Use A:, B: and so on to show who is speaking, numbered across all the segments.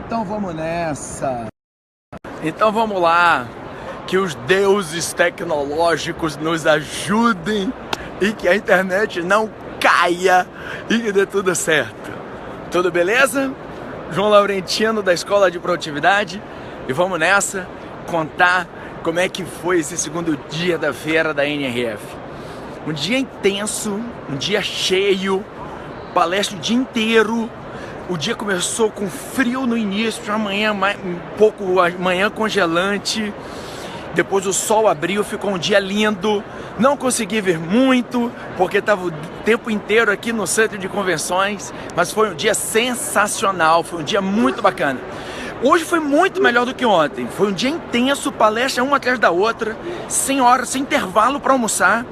A: Então vamos nessa.
B: Então vamos lá. Que os deuses tecnológicos nos ajudem e que a internet não caia e que dê tudo certo. Tudo beleza? João Laurentino da Escola de Produtividade e vamos nessa contar como é que foi esse segundo dia da feira da NRF. Um dia intenso, um dia cheio, palestra o dia inteiro. O dia começou com frio no início, amanhã manhã congelante. Depois o sol abriu, ficou um dia lindo. Não consegui ver muito, porque estava o tempo inteiro aqui no centro de convenções. Mas foi um dia sensacional, foi um dia muito bacana. Hoje foi muito melhor do que ontem. Foi um dia intenso, palestra uma atrás da outra, sem hora, sem intervalo para almoçar.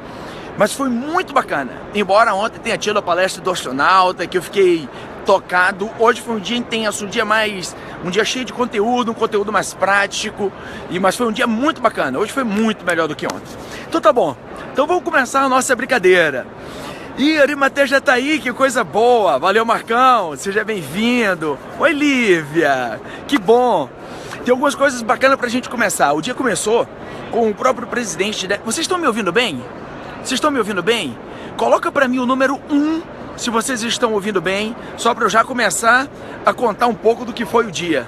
B: Mas foi muito bacana. Embora ontem tenha tido a palestra do astronauta, que eu fiquei tocado. Hoje foi um dia intenso, um dia cheio de conteúdo, um conteúdo mais prático, mas foi um dia muito bacana. Hoje foi muito melhor do que ontem. Então tá bom. Então vamos começar a nossa brincadeira. Ih, Arimateia já tá aí, que coisa boa. Valeu, Marcão, seja bem-vindo. Oi, Lívia, que bom. Tem algumas coisas bacanas pra gente começar. O dia começou com o próprio presidente. Vocês estão me ouvindo bem? Vocês estão me ouvindo bem? Coloca pra mim o número 1, se vocês estão ouvindo bem, só para eu já começar a contar um pouco do que foi o dia.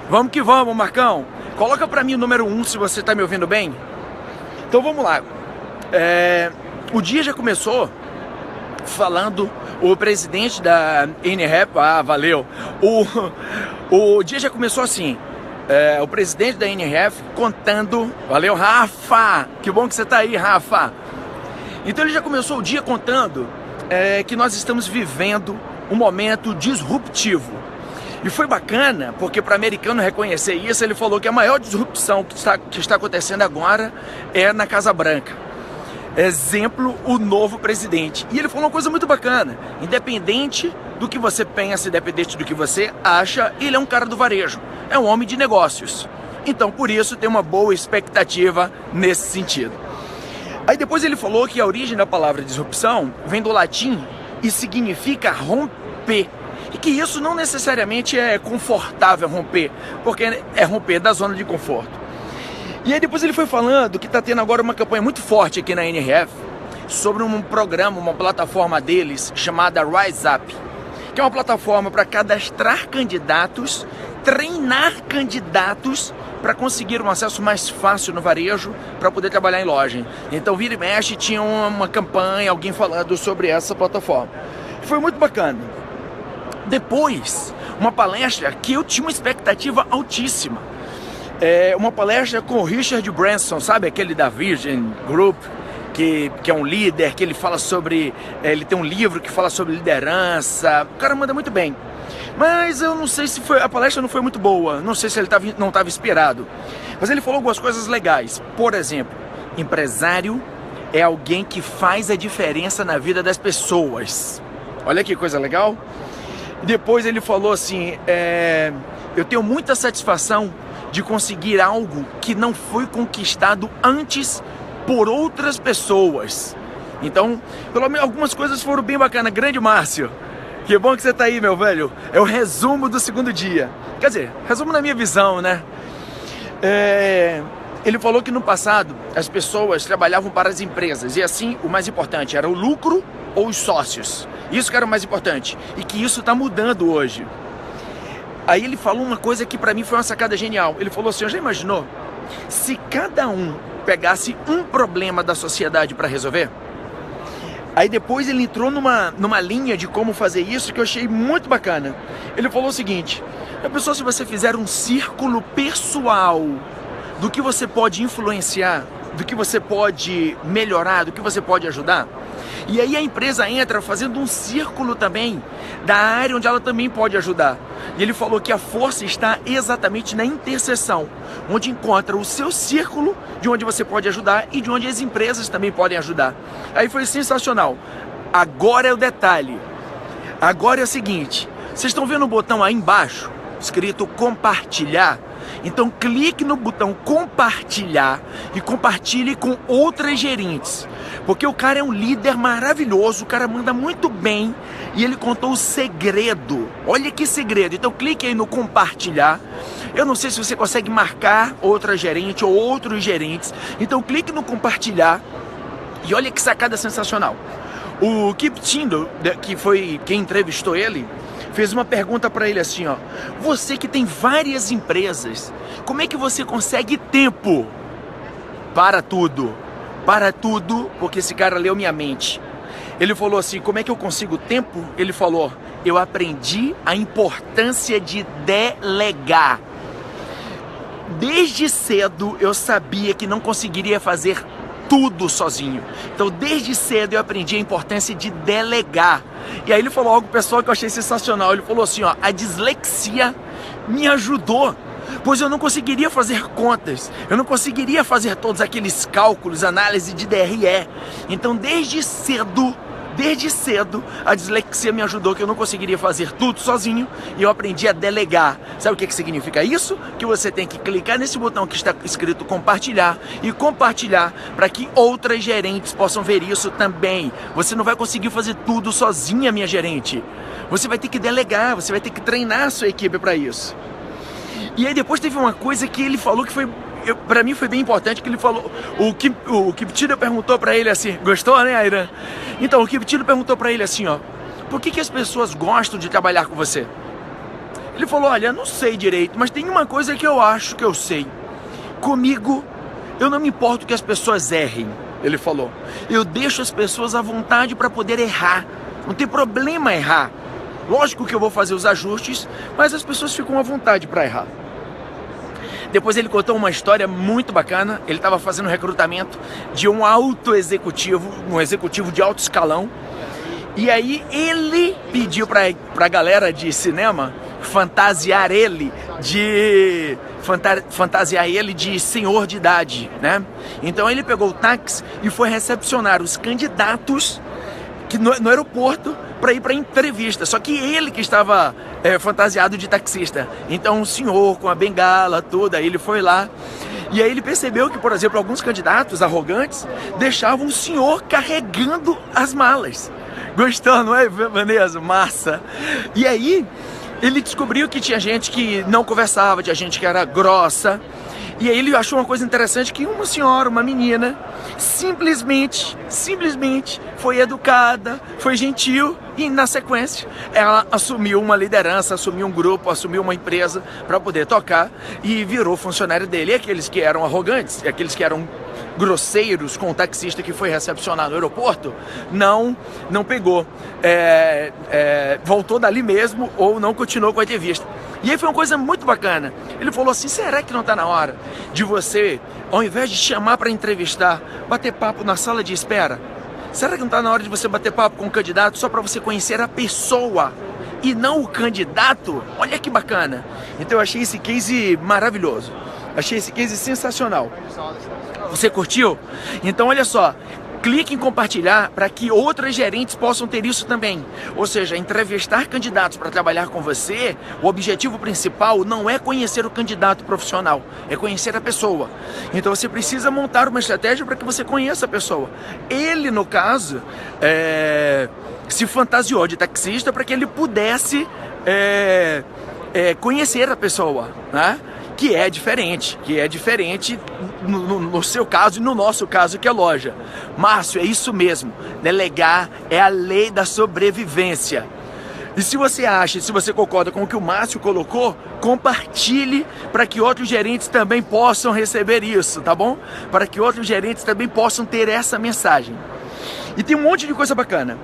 B: Vamos que vamos, Marcão. Coloca para mim o número 1, se você está me ouvindo bem. Então vamos lá. O dia já começou falando o presidente da NRF. Valeu. O dia já começou assim. O presidente da NRF contando. Valeu, Rafa. Que bom que você está aí, Rafa. Então ele já começou o dia contando que nós estamos vivendo um momento disruptivo. E foi bacana, porque para o americano reconhecer isso, ele falou que a maior disrupção que está acontecendo agora é na Casa Branca. Exemplo, o novo presidente. E ele falou uma coisa muito bacana. Independente do que você pensa, independente do que você acha, ele é um cara do varejo. É um homem de negócios. Então, por isso, tem uma boa expectativa nesse sentido. Aí depois ele falou que a origem da palavra disrupção vem do latim e significa romper. E que isso não necessariamente é confortável romper, porque é romper da zona de conforto. E aí depois ele foi falando que está tendo agora uma campanha muito forte aqui na NRF sobre um programa, uma plataforma deles chamada Rise Up, que é uma plataforma para cadastrar candidatos, treinar candidatos para conseguir um acesso mais fácil no varejo para poder trabalhar em loja. Então, vira e mexe, tinha uma campanha, alguém falando sobre essa plataforma. Foi muito bacana. Depois, uma palestra que eu tinha uma expectativa altíssima. Uma palestra com o Richard Branson, sabe? Aquele da Vision Group, que é um líder, que ele fala sobre... ele tem um livro que fala sobre liderança. O cara manda muito bem. Mas eu não sei se a palestra não foi muito boa, não sei se ele não estava inspirado. Mas ele falou algumas coisas legais. Por exemplo, empresário é alguém que faz a diferença na vida das pessoas. Olha que coisa legal. E depois ele falou assim, eu tenho muita satisfação de conseguir algo que não foi conquistado antes por outras pessoas. Então, pelo menos algumas coisas foram bem bacanas. Grande Márcio. Que bom que você tá aí, meu velho. É o resumo do segundo dia. Quer dizer, resumo na minha visão, né? Ele falou que no passado as pessoas trabalhavam para as empresas e assim o mais importante era o lucro ou os sócios. Isso que era o mais importante e que isso está mudando hoje. Aí ele falou uma coisa que para mim foi uma sacada genial. Ele falou assim, já imaginou? Se cada um pegasse um problema da sociedade para resolver? Aí depois ele entrou numa linha de como fazer isso que eu achei muito bacana. Ele falou o seguinte, a pessoa, se você fizer um círculo pessoal do que você pode influenciar, do que você pode melhorar, do que você pode ajudar, e aí a empresa entra fazendo um círculo também da área onde ela também pode ajudar. E ele falou que a força está exatamente na interseção, onde encontra o seu círculo, de onde você pode ajudar e de onde as empresas também podem ajudar. Aí foi sensacional. Agora é o detalhe. Agora é o seguinte, vocês estão vendo o botão aí embaixo, escrito compartilhar? Então clique no botão compartilhar e compartilhe com outras gerentes. Porque o cara é um líder maravilhoso, o cara manda muito bem e ele contou o segredo. Olha que segredo. Então clique aí no compartilhar. Eu não sei se você consegue marcar outra gerente ou outros gerentes. Então clique no compartilhar e olha que sacada sensacional. O Kip Tindall, que foi quem entrevistou ele, fez uma pergunta para ele assim, ó: você que tem várias empresas, como é que você consegue tempo para tudo? Para tudo, porque esse cara leu minha mente. Ele falou assim: como é que eu consigo tempo? Ele falou: eu aprendi a importância de delegar. Desde cedo eu sabia que não conseguiria fazer tudo sozinho. Então desde cedo eu aprendi a importância de delegar. E aí ele falou algo, pessoal, que eu achei sensacional. Ele falou assim, ó: a dislexia me ajudou, pois eu não conseguiria fazer contas, eu não conseguiria fazer todos aqueles cálculos, análise de DRE. Então desde cedo, a dislexia me ajudou, que eu não conseguiria fazer tudo sozinho, e eu aprendi a delegar. Sabe o que significa isso? Que você tem que clicar nesse botão que está escrito compartilhar e compartilhar para que outras gerentes possam ver isso também. Você não vai conseguir fazer tudo sozinha, minha gerente. Você vai ter que delegar, você vai ter que treinar a sua equipe para isso. E aí depois teve uma coisa que ele falou que foi, pra mim foi bem importante, que ele falou, o Kip Tindall perguntou pra ele assim, gostou, né, Airan? Então, o Kip Tindall perguntou pra ele assim, ó: por que as pessoas gostam de trabalhar com você? Ele falou: olha, não sei direito, mas tem uma coisa que eu acho que eu sei. Comigo, eu não me importo que as pessoas errem, ele falou. Eu deixo as pessoas à vontade para poder errar. Não tem problema errar. Lógico que eu vou fazer os ajustes, mas as pessoas ficam à vontade para errar. Depois ele contou uma história muito bacana. Ele estava fazendo recrutamento de um alto executivo, um executivo de alto escalão. E aí ele pediu para a galera de cinema fantasiar ele de senhor de idade, né? Então ele pegou o táxi e foi recepcionar os candidatos no aeroporto para ir para entrevista, só que ele que estava fantasiado de taxista. Então um senhor com a bengala toda, ele foi lá e aí ele percebeu que, por exemplo, alguns candidatos arrogantes deixavam o senhor carregando as malas. Gostou, não é, Vanessa? Massa! E aí ele descobriu que tinha gente que não conversava, tinha gente que era grossa. E aí ele achou uma coisa interessante, que uma senhora, uma menina, simplesmente foi educada, foi gentil e na sequência ela assumiu uma liderança, assumiu um grupo, assumiu uma empresa para poder tocar e virou funcionário dele. E aqueles que eram arrogantes, aqueles que eram grosseiros com o taxista que foi recepcionar no aeroporto, não pegou, voltou dali mesmo ou não continuou com a entrevista. E aí foi uma coisa muito bacana. Ele falou assim: será que não está na hora de você, ao invés de chamar para entrevistar, bater papo na sala de espera? Será que não está na hora de você bater papo com o candidato só para você conhecer a pessoa e não o candidato? Olha que bacana. Então eu achei esse case maravilhoso. Achei esse case sensacional. Você curtiu? Então olha só, clique em compartilhar para que outras gerentes possam ter isso também. Ou seja, entrevistar candidatos para trabalhar com você, o objetivo principal não é conhecer o candidato profissional, é conhecer a pessoa. Então você precisa montar uma estratégia para que você conheça a pessoa. Ele, no caso, se fantasiou de taxista para que ele pudesse conhecer a pessoa, né? Que é diferente no seu caso e no nosso caso, que é loja. Márcio, é isso mesmo, delegar é a lei da sobrevivência. E se você concorda com o que o Márcio colocou, compartilhe para que outros gerentes também possam receber isso, tá bom? Para que outros gerentes também possam ter essa mensagem. E tem um monte de coisa bacana.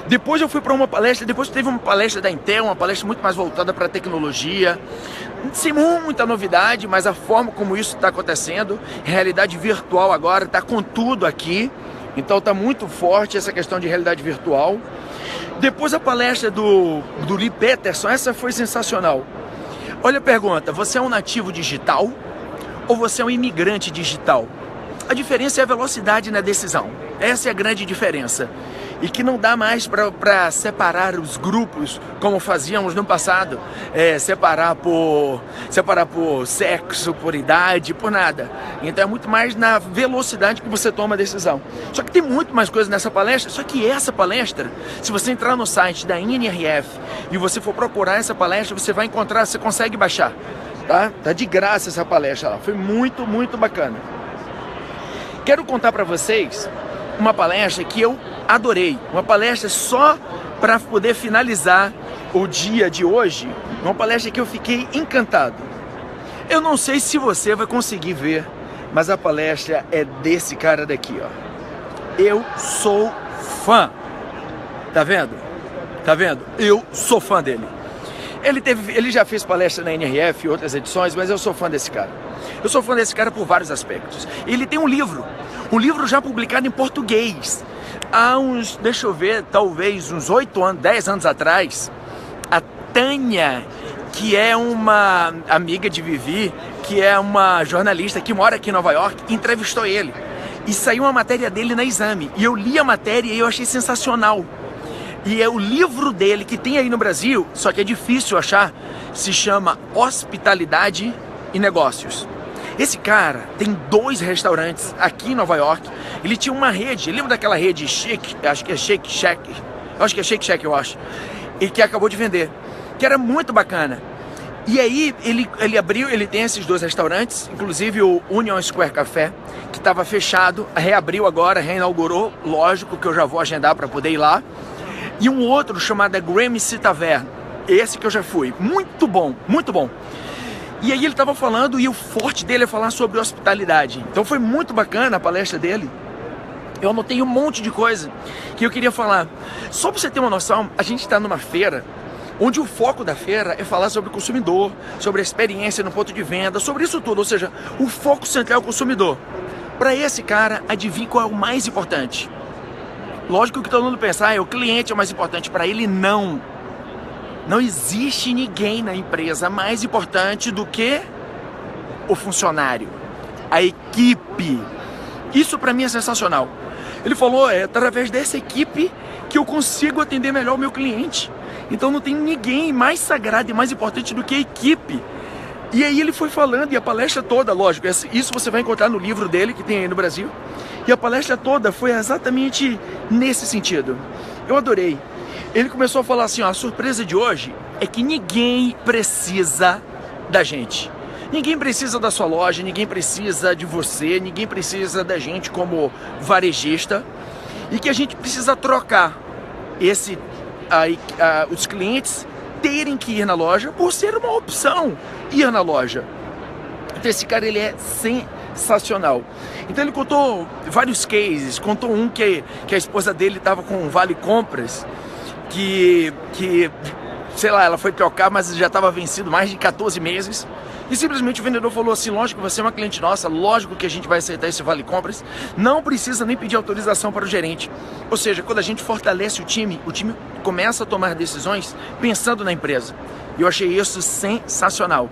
B: Depois eu fui para uma palestra, depois teve uma palestra da Intel, uma palestra muito mais voltada para tecnologia, sem muita novidade, mas a forma como isso está acontecendo, realidade virtual agora está com tudo aqui, então está muito forte essa questão de realidade virtual. Depois a palestra do Lee Peterson, essa foi sensacional. Olha a pergunta: você é um nativo digital ou você é um imigrante digital? A diferença é a velocidade na decisão, essa é a grande diferença. e que não dá mais para separar os grupos como fazíamos no passado, separar por sexo, por idade, por nada. Então é muito mais na velocidade que você toma a decisão. Só que tem muito mais coisa nessa palestra, só que essa palestra, se você entrar no site da NRF e você for procurar essa palestra, você vai encontrar, você consegue baixar, tá? Tá de graça essa palestra lá, foi muito, muito bacana. Quero contar para vocês uma palestra que eu adorei, uma palestra só para poder finalizar o dia de hoje, uma palestra que eu fiquei encantado. Eu não sei se você vai conseguir ver, mas a palestra é desse cara daqui, ó. Eu sou fã. Tá vendo? Tá vendo? Eu sou fã dele. Ele já fez palestra na NRF e outras edições, mas eu sou fã desse cara. Eu sou fã desse cara por vários aspectos. Ele tem um livro já publicado em português. Há uns, deixa eu ver, talvez uns 8 anos, 10 anos atrás, a Tânia, que é uma amiga de Vivi, que é uma jornalista que mora aqui em Nova York, entrevistou ele. E saiu uma matéria dele na Exame. E eu li a matéria e eu achei sensacional. E é o livro dele que tem aí no Brasil, só que é difícil achar, se chama Hospitalidade e Negócios. Esse cara tem 2 restaurantes aqui em Nova York. Ele tinha uma rede, lembra daquela rede Shake, acho que é Shake Shack, eu acho, e que acabou de vender, que era muito bacana. E aí ele abriu, ele tem esses 2 restaurantes, inclusive o Union Square Café, que estava fechado, reabriu agora, reinaugurou, lógico que eu já vou agendar para poder ir lá. E um outro chamado Gramercy Tavern, esse que eu já fui, muito bom, muito bom. E aí ele estava falando, e o forte dele é falar sobre hospitalidade. Então foi muito bacana a palestra dele. Eu anotei um monte de coisa que eu queria falar. Só para você ter uma noção, a gente está numa feira, onde o foco da feira é falar sobre o consumidor, sobre a experiência no ponto de venda, sobre isso tudo. Ou seja, o foco central é o consumidor. Para esse cara, adivinha qual é o mais importante? Lógico que todo mundo pensa, o cliente é o mais importante. Para ele, não. Não existe ninguém na empresa mais importante do que o funcionário, a equipe. Isso para mim é sensacional. Ele falou, é através dessa equipe que eu consigo atender melhor o meu cliente. Então não tem ninguém mais sagrado e mais importante do que a equipe. E aí ele foi falando, e a palestra toda, lógico, isso você vai encontrar no livro dele, que tem aí no Brasil. E a palestra toda foi exatamente nesse sentido. Eu adorei. Ele começou a falar assim, a surpresa de hoje é que ninguém precisa da gente. Ninguém precisa da sua loja, ninguém precisa de você, ninguém precisa da gente como varejista. E que a gente precisa trocar os clientes terem que ir na loja por ser uma opção ir na loja. Então esse cara, ele é sensacional. Então ele contou vários cases, contou um que a esposa dele estava com um vale compras, que sei lá, ela foi trocar, mas já estava vencido mais de 14 meses. E simplesmente o vendedor falou assim, lógico, você é uma cliente nossa, lógico que a gente vai aceitar esse vale compras, não precisa nem pedir autorização para o gerente. Ou seja, quando a gente fortalece o time começa a tomar decisões pensando na empresa. E eu achei isso sensacional.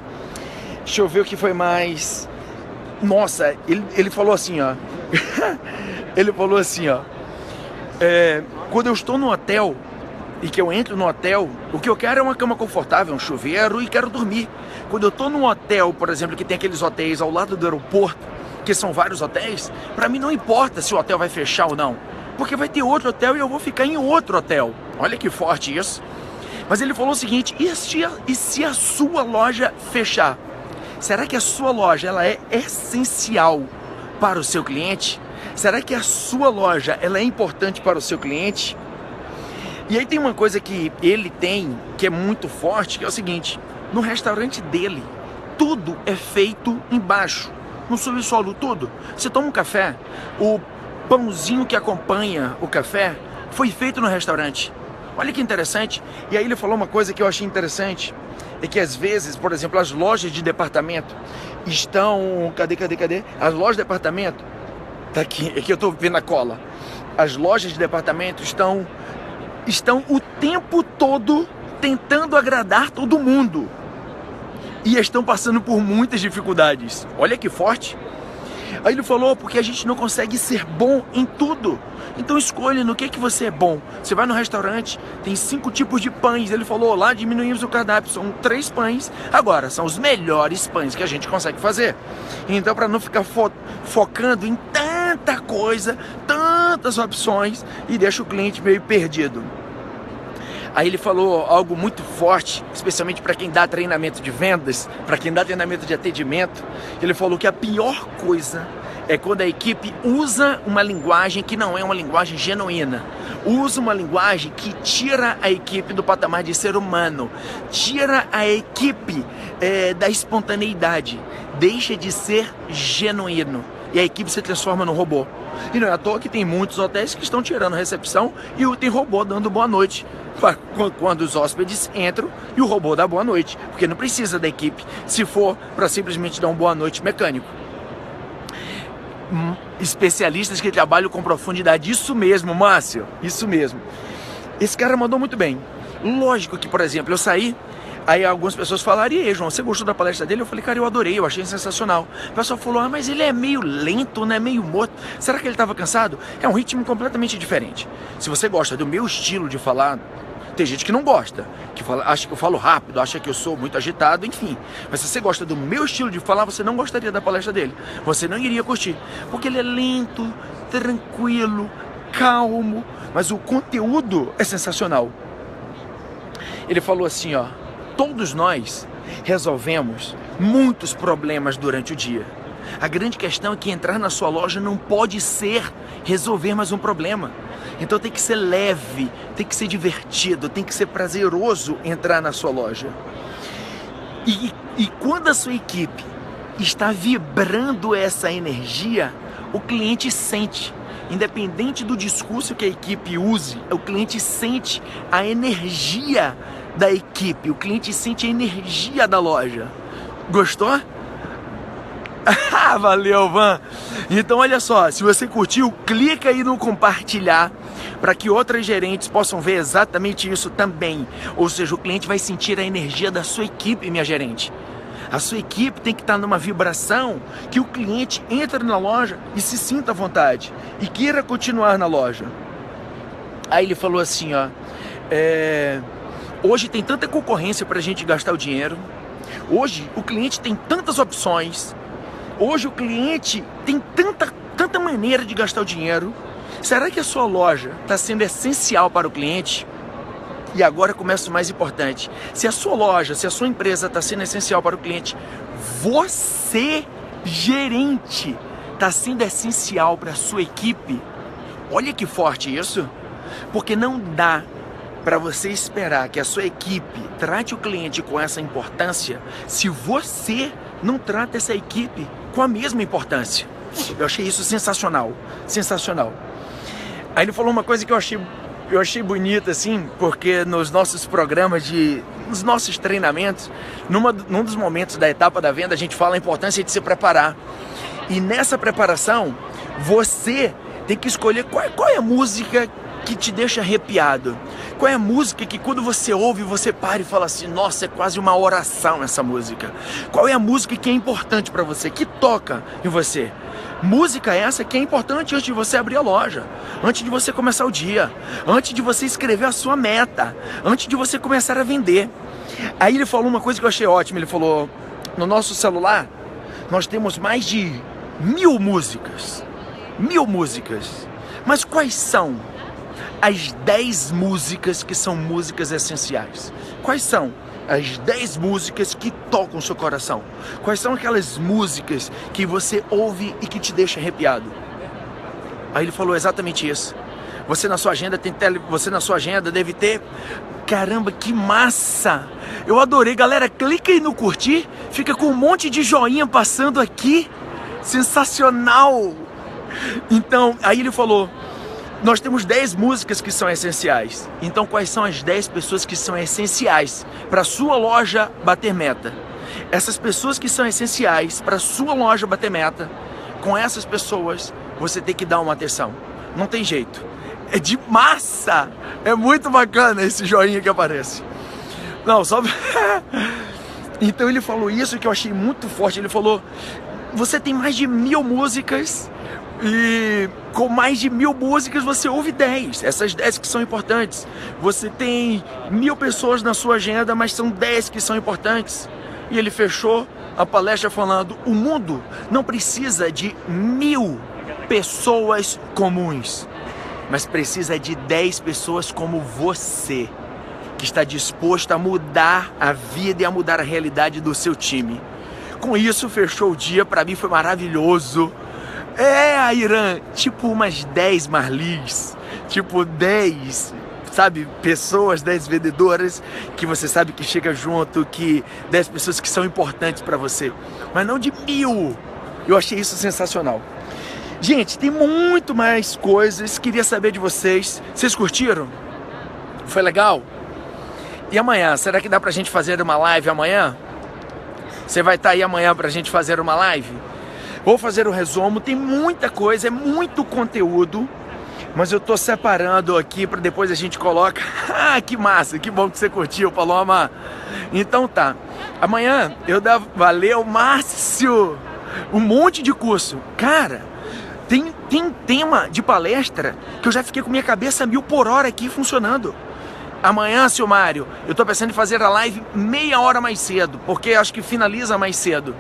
B: Deixa eu ver o que foi mais. Nossa, ele falou assim, ó. Ele falou assim, ó. Quando eu estou no hotel e que eu entro no hotel, o que eu quero é uma cama confortável, um chuveiro e quero dormir. Quando eu estou num hotel, por exemplo, que tem aqueles hotéis ao lado do aeroporto, que são vários hotéis, para mim não importa se o hotel vai fechar ou não, porque vai ter outro hotel e eu vou ficar em outro hotel. Olha que forte isso. Mas ele falou o seguinte, e se a sua loja fechar? Será que a sua loja ela é essencial para o seu cliente? Será que a sua loja ela é importante para o seu cliente? E aí tem uma coisa que ele tem, que é muito forte, que é o seguinte, no restaurante dele, tudo é feito embaixo, no subsolo, tudo. Você toma um café, o pãozinho que acompanha o café foi feito no restaurante. Olha que interessante. E aí ele falou uma coisa que eu achei interessante, é que às vezes, por exemplo, as lojas de departamento estão... Cadê? As lojas de departamento... Tá aqui, é que eu tô vendo a cola. As lojas de departamento estão o tempo todo tentando agradar todo mundo. E estão passando por muitas dificuldades. Olha que forte. Aí ele falou, porque a gente não consegue ser bom em tudo. Então escolha no que você é bom. Você vai no restaurante, tem 5 tipos de pães. Ele falou, lá diminuímos o cardápio, são 3 pães. Agora, são os melhores pães que a gente consegue fazer. Então, para não ficar focando em tanta coisa, tantas opções, e deixa o cliente meio perdido. Aí ele falou algo muito forte, especialmente para quem dá treinamento de vendas, para quem dá treinamento de atendimento. Ele falou que a pior coisa é quando a equipe usa uma linguagem que não é uma linguagem genuína. Usa uma linguagem que tira a equipe do patamar de ser humano, tira a equipe da espontaneidade, deixa de ser genuíno e a equipe se transforma num robô. E não é à toa que tem muitos hotéis que estão tirando a recepção e tem robô dando boa noite quando os hóspedes entram, e o robô dá boa noite, porque não precisa da equipe se for para simplesmente dar um boa noite mecânico. Especialistas que trabalham com profundidade, isso mesmo, Márcio, isso mesmo. Esse cara mandou muito bem. Lógico que, por exemplo, eu saí, aí algumas pessoas falaram, e aí, João, você gostou da palestra dele? Eu falei, cara, eu adorei, eu achei sensacional. O pessoal falou, mas ele é meio lento, né, meio morto. Será que ele estava cansado? É um ritmo completamente diferente. Se você gosta do meu estilo de falar, tem gente que não gosta, que acha que eu falo rápido, acha que eu sou muito agitado, enfim. Mas se você gosta do meu estilo de falar, você não gostaria da palestra dele. Você não iria curtir, porque ele é lento, tranquilo, calmo, mas o conteúdo é sensacional. Ele falou assim, ó, todos nós resolvemos muitos problemas durante o dia. A grande questão é que entrar na sua loja não pode ser resolver mais um problema. Então tem que ser leve, tem que ser divertido, tem que ser prazeroso entrar na sua loja. E quando a sua equipe está vibrando essa energia, o cliente sente. Independente do discurso que a equipe use, o cliente sente a energia da equipe, o cliente sente a energia da loja. Gostou? Valeu, Van! Então olha só, se você curtiu, clica aí no compartilhar para que outras gerentes possam ver exatamente isso também. Ou seja, o cliente vai sentir a energia da sua equipe, minha gerente. A sua equipe tem que estar numa vibração que o cliente entre na loja e se sinta à vontade e queira continuar na loja. Aí ele falou assim, ó, hoje tem tanta concorrência para a gente gastar o dinheiro. Hoje o cliente tem tantas opções. Hoje o cliente tem tanta maneira de gastar o dinheiro. Será que a sua loja está sendo essencial para o cliente? E agora começa o mais importante. Se a sua loja, se a sua empresa está sendo essencial para o cliente, você, gerente, está sendo essencial para a sua equipe. Olha que forte isso. Porque não dá para você esperar que a sua equipe trate o cliente com essa importância se você não trata essa equipe com a mesma importância. Eu achei isso sensacional, sensacional. Aí ele falou uma coisa que eu achei bonita, assim, porque nos nossos programas, nos nossos treinamentos, num dos momentos da etapa da venda, a gente fala a importância de se preparar. E nessa preparação, você tem que escolher qual é a música que te deixa arrepiado. Qual é a música que quando você ouve, você para e fala assim, nossa, é quase uma oração essa música. Qual é a música que é importante para você, que toca em você? Música essa que é importante antes de você abrir a loja, antes de você começar o dia, antes de você escrever a sua meta, antes de você começar a vender. Aí ele falou uma coisa que eu achei ótima, ele falou, no nosso celular, nós temos mais de 1000 músicas. 1000 músicas. Mas quais são as 10 músicas que são músicas essenciais? Quais são as 10 músicas que tocam o seu coração? Quais são aquelas músicas que você ouve e que te deixa arrepiado? Aí ele falou exatamente isso. Você na sua agenda deve ter... Caramba, que massa! Eu adorei, galera, clica aí no curtir, fica com um monte de joinha passando aqui. Sensacional! Então, aí ele falou, nós temos 10 músicas que são essenciais. Então, quais são as 10 pessoas que são essenciais para a sua loja bater meta? Essas pessoas que são essenciais para a sua loja bater meta, com essas pessoas, você tem que dar uma atenção. Não tem jeito. É de massa! É muito bacana esse joinha que aparece. Não, só... Então ele falou isso que eu achei muito forte. Ele falou, você tem mais de 1000 músicas e com mais de 1000 músicas você ouve 10, essas 10 que são importantes. Você tem 1000 pessoas na sua agenda, mas são 10 que são importantes. E ele fechou a palestra falando: o mundo não precisa de 1000 pessoas comuns, mas precisa de 10 pessoas como você, que está disposto a mudar a vida e a mudar a realidade do seu time. Com isso, fechou o dia, para mim foi maravilhoso. Irã, tipo umas 10 Marlis, tipo 10, sabe, pessoas, 10 vendedoras, que você sabe que chega junto, que 10 pessoas que são importantes para você, mas não de 1000. Eu achei isso sensacional. Gente, tem muito mais coisas, queria saber de vocês. Vocês curtiram? Foi legal? E amanhã, será que dá pra gente fazer uma live amanhã? Você vai estar aí amanhã pra gente fazer uma live? Vou fazer o resumo, tem muita coisa, é muito conteúdo, mas eu tô separando aqui para depois a gente coloca. Ah, que massa, que bom que você curtiu, Paloma. Então tá, amanhã valeu, Márcio, um monte de curso. Cara, tem tema de palestra que eu já fiquei com minha cabeça 1000 por hora aqui funcionando. Amanhã, seu Mário, eu tô pensando em fazer a live meia hora mais cedo, porque acho que finaliza mais cedo.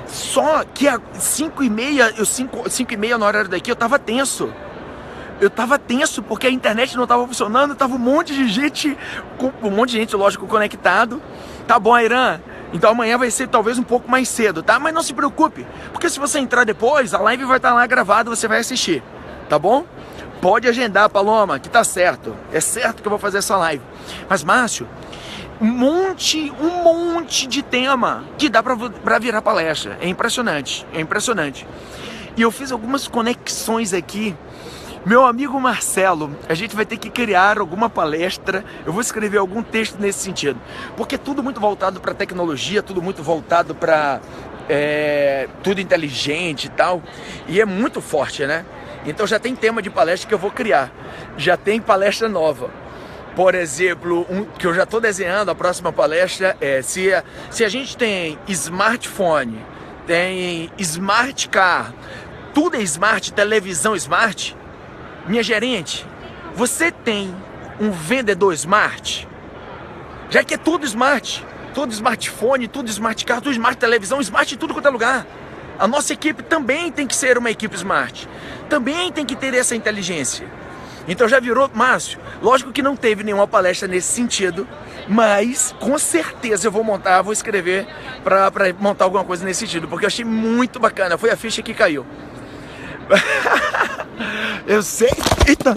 B: Só que às 5h30 na hora daqui eu tava tenso. Eu tava tenso porque a internet não tava funcionando, tava um monte de gente, lógico, conectado. Tá bom, Irã? Então amanhã vai ser talvez um pouco mais cedo, tá? Mas não se preocupe, porque se você entrar depois, a live vai estar lá gravada, você vai assistir, tá bom? Pode agendar, Paloma, que tá certo. É certo que eu vou fazer essa live. Mas, Márcio, um monte de tema que dá pra virar palestra. É impressionante, é impressionante. E eu fiz algumas conexões aqui. Meu amigo Marcelo, a gente vai ter que criar alguma palestra. Eu vou escrever algum texto nesse sentido. Porque é tudo muito voltado para tecnologia, tudo muito voltado para tudo inteligente e tal. E é muito forte, né? Então já tem tema de palestra que eu vou criar. Já tem palestra nova. Por exemplo, que eu já estou desenhando, a próxima palestra é se a gente tem smartphone, tem smart car, tudo é smart, televisão smart. Minha gerente, você tem um vendedor smart? Já que é tudo smart, todo smartphone, tudo smart car, tudo smart televisão, smart em tudo quanto é lugar. A nossa equipe também tem que ser uma equipe smart. Também tem que ter essa inteligência. Então já virou, Márcio, lógico que não teve nenhuma palestra nesse sentido, mas com certeza eu vou escrever para montar alguma coisa nesse sentido, porque eu achei muito bacana, foi a ficha que caiu. Eu sei, eita,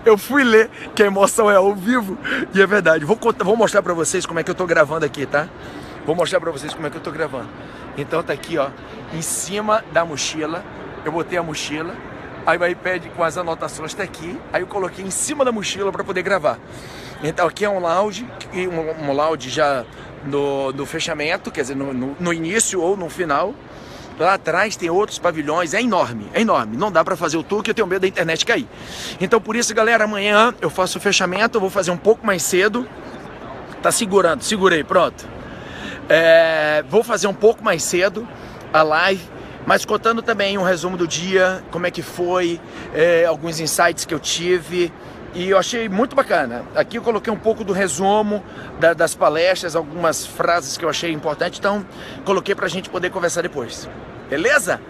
B: eu fui ler que a emoção é ao vivo, e é verdade. Vou mostrar para vocês como é que eu tô gravando aqui, tá? Vou mostrar para vocês como é que eu tô gravando. Então tá aqui, ó, em cima da mochila, eu botei a mochila. Aí o iPad com as anotações está aqui. Aí eu coloquei em cima da mochila para poder gravar. Então aqui é um lounge, um lounge já no fechamento, quer dizer, no início ou no final. Lá atrás tem outros pavilhões, é enorme, não dá para fazer o tour que eu tenho medo da internet cair. Então por isso, galera, amanhã eu faço o fechamento, eu vou fazer um pouco mais cedo. Tá segurando, segurei, pronto. Vou fazer um pouco mais cedo a live, mas contando também um resumo do dia, como é que foi, alguns insights que eu tive, e eu achei muito bacana. Aqui eu coloquei um pouco do resumo das palestras, algumas frases que eu achei importantes, então coloquei pra gente poder conversar depois, beleza?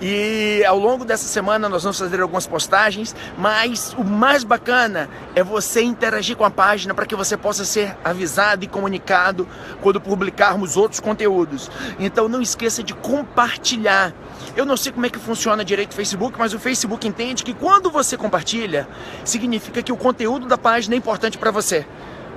B: E ao longo dessa semana nós vamos fazer algumas postagens, mas o mais bacana é você interagir com a página para que você possa ser avisado e comunicado quando publicarmos outros conteúdos. Então não esqueça de compartilhar. Eu não sei como é que funciona direito o Facebook, mas o Facebook entende que quando você compartilha, significa que o conteúdo da página é importante para você.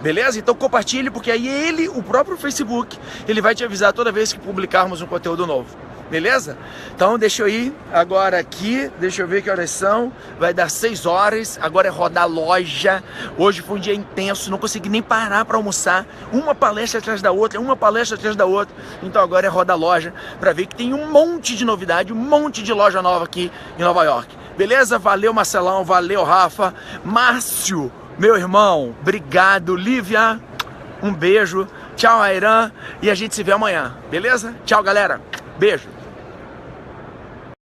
B: Beleza? Então compartilhe, porque aí o próprio Facebook, ele vai te avisar toda vez que publicarmos um conteúdo novo. Beleza? Então deixa eu ir agora aqui, deixa eu ver que horas são, vai dar 6 horas, agora é rodar loja. Hoje foi um dia intenso, não consegui nem parar para almoçar, uma palestra atrás da outra, então agora é rodar loja, para ver que tem um monte de novidade, um monte de loja nova aqui em Nova York. Beleza? Valeu, Marcelão, valeu, Rafa, Márcio, meu irmão, obrigado, Lívia, um beijo. Tchau, Airan. E a gente se vê amanhã, beleza? Tchau, galera. Beijo.